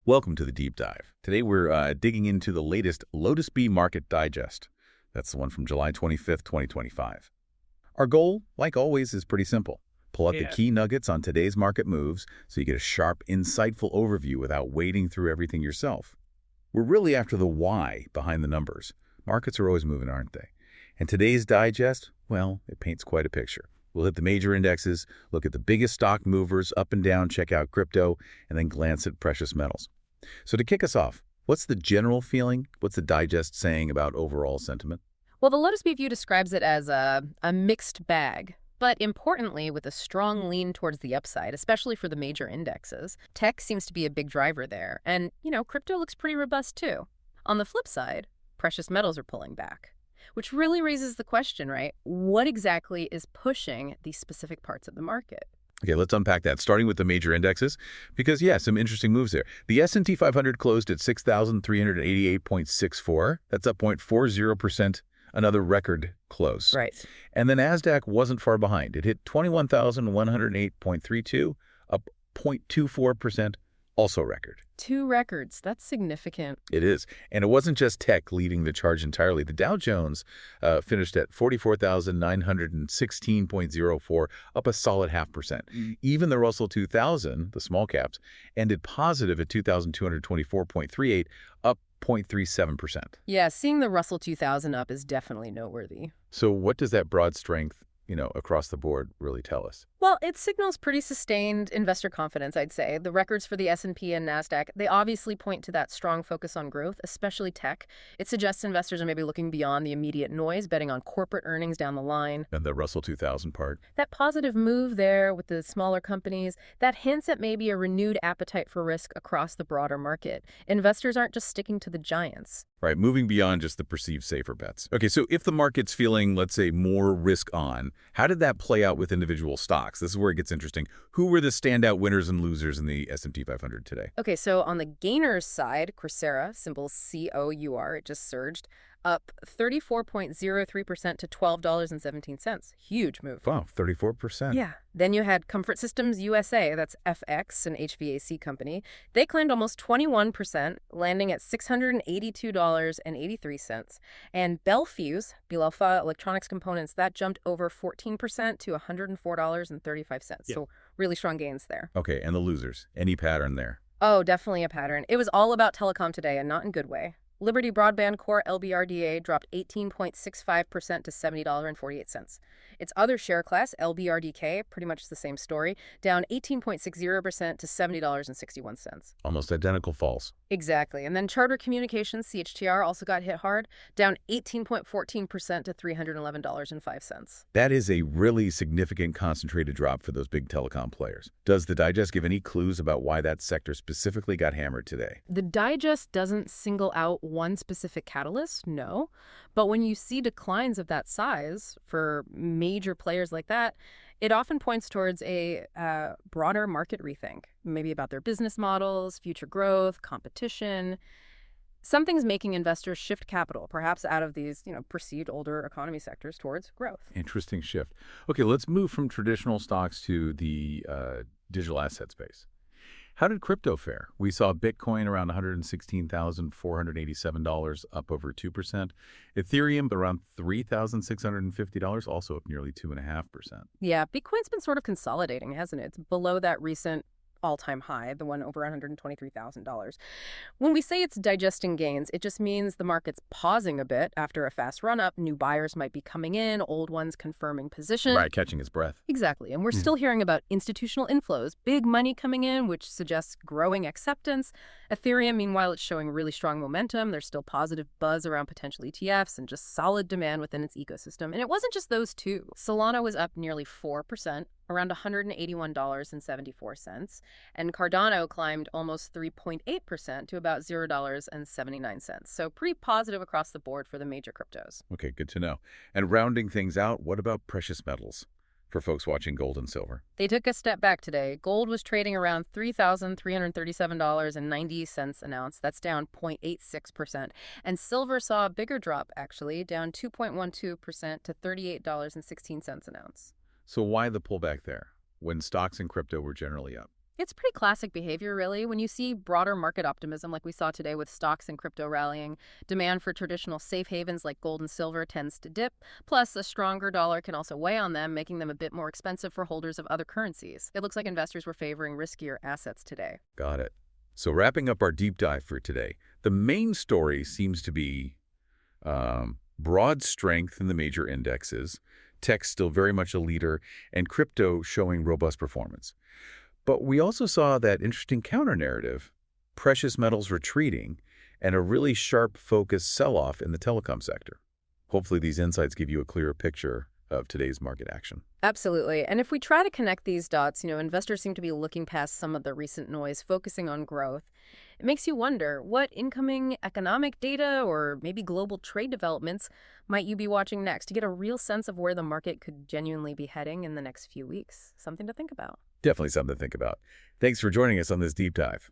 Welcome to the Deep Dive. Today we're digging into the latest Lotusbee Market Digest. That's the one from July 25th, 2025. Our goal, like always, is pretty simple. Pull out the key nuggets on today's market moves so you get a sharp, insightful overview without wading through everything yourself. We're really after the why behind the numbers. Markets are always moving, aren't they? And today's digest, well, it paints quite a picture. We'll hit the major indexes, look at the biggest stock movers up and down, check out crypto, and then glance at precious metals. So to kick us off, what's the general feeling? What's the digest saying about overall sentiment? Well, the Lotusbee view describes it as a mixed bag, but importantly, with a strong lean towards the upside, especially for the major indexes. Tech seems to be a big driver there, and, crypto looks pretty robust too. On the flip side, precious metals are pulling back, which really raises the question, right? What exactly is pushing these specific parts of the market? Okay, let's unpack that, starting with the major indexes, because, yeah, some interesting moves there. The S&P 500 closed at 6,388.64. That's up 0.40%, another record close. Right. And the NASDAQ wasn't far behind. It hit 21,108.32, up 0.24%, also record. Two records. That's significant. It is. And it wasn't just tech leading the charge entirely. The Dow Jones finished at 44,916.04, up a solid 0.5%. Even the Russell 2000, the small caps, ended positive at 2,224.38, up 0.37%. Yeah, seeing the Russell 2000 up is definitely noteworthy. So what does that broad strength, across the board really tell us? Well, it signals pretty sustained investor confidence, I'd say. The records for the S&P and NASDAQ, they obviously point to that strong focus on growth, especially tech. It suggests investors are maybe looking beyond the immediate noise, betting on corporate earnings down the line. And the Russell 2000 part? That positive move there with the smaller companies, that hints at maybe a renewed appetite for risk across the broader market. Investors aren't just sticking to the giants. Right, moving beyond just the perceived safer bets. Okay, so if the market's feeling, let's say, more risk on, how did that play out with individual stocks? This is where it gets interesting. Who were the standout winners and losers in the S&P 500 today? Okay, so on the gainers side, Coursera, symbol COUR, it just surged, up 34.03% to $12.17. Huge move. Wow, 34%. Yeah. Then you had Comfort Systems USA, that's FX, an HVAC company. They climbed almost 21%, landing at $682.83. And Belfuse, Belfa Electronics Components, that jumped over 14% to $104.35. Yeah. So really strong gains there. Okay, and the losers. Any pattern there? Oh, definitely a pattern. It was all about telecom today, and not in a good way. Liberty Broadband Core LBRDA dropped 18.65% to $70.48. Its other share class, LBRDK, pretty much the same story, down 18.60% to $70.61. Almost identical falls. Exactly. And then Charter Communications, CHTR, also got hit hard, down 18.14% to $311.05. That is a really significant concentrated drop for those big telecom players. Does the digest give any clues about why that sector specifically got hammered today? The digest doesn't single out one specific catalyst, no. But when you see declines of that size for major players like that, it often points towards a broader market rethink, maybe about their business models, future growth, competition. Something's making investors shift capital, perhaps out of these, perceived older economy sectors towards growth. Interesting shift. Okay, let's move from traditional stocks to the digital asset space. How did crypto fare? We saw Bitcoin around $116,487, up over 2%. Ethereum around $3,650, also up nearly 2.5%. Yeah, Bitcoin's been sort of consolidating, hasn't it? It's below that recent all-time high, the one over $123,000. When we say it's digesting gains, it just means the market's pausing a bit after a fast run-up. New buyers might be coming in, old ones confirming position. Right, catching its breath. Exactly. And we're still hearing about institutional inflows, big money coming in, which suggests growing acceptance. Ethereum, meanwhile, it's showing really strong momentum. There's still positive buzz around potential ETFs and just solid demand within its ecosystem. And it wasn't just those two. Solana was up nearly 4%, around $181.74, and Cardano climbed almost 3.8% to about $0.79. So pretty positive across the board for the major cryptos. Okay, good to know. And rounding things out, what about precious metals for folks watching gold and silver? They took a step back today. Gold was trading around $3,337.90 an ounce. That's down 0.86%. And silver saw a bigger drop, actually, down 2.12% to $38.16 an ounce. So why the pullback there when stocks and crypto were generally up? It's pretty classic behavior, really. When you see broader market optimism, like we saw today with stocks and crypto rallying, demand for traditional safe havens like gold and silver tends to dip. Plus, a stronger dollar can also weigh on them, making them a bit more expensive for holders of other currencies. It looks like investors were favoring riskier assets today. Got it. So wrapping up our deep dive for today, the main story seems to be broad strength in the major indexes, tech still very much a leader, and crypto showing robust performance. But we also saw that interesting counter-narrative, precious metals retreating, and a really sharp focused sell-off in the telecom sector. Hopefully these insights give you a clearer picture of today's market action. Absolutely. And if we try to connect these dots, investors seem to be looking past some of the recent noise, focusing on growth. It makes you wonder, what incoming economic data or maybe global trade developments might you be watching next to get a real sense of where the market could genuinely be heading in the next few weeks? Something to think about. Definitely something to think about. Thanks for joining us on this deep dive.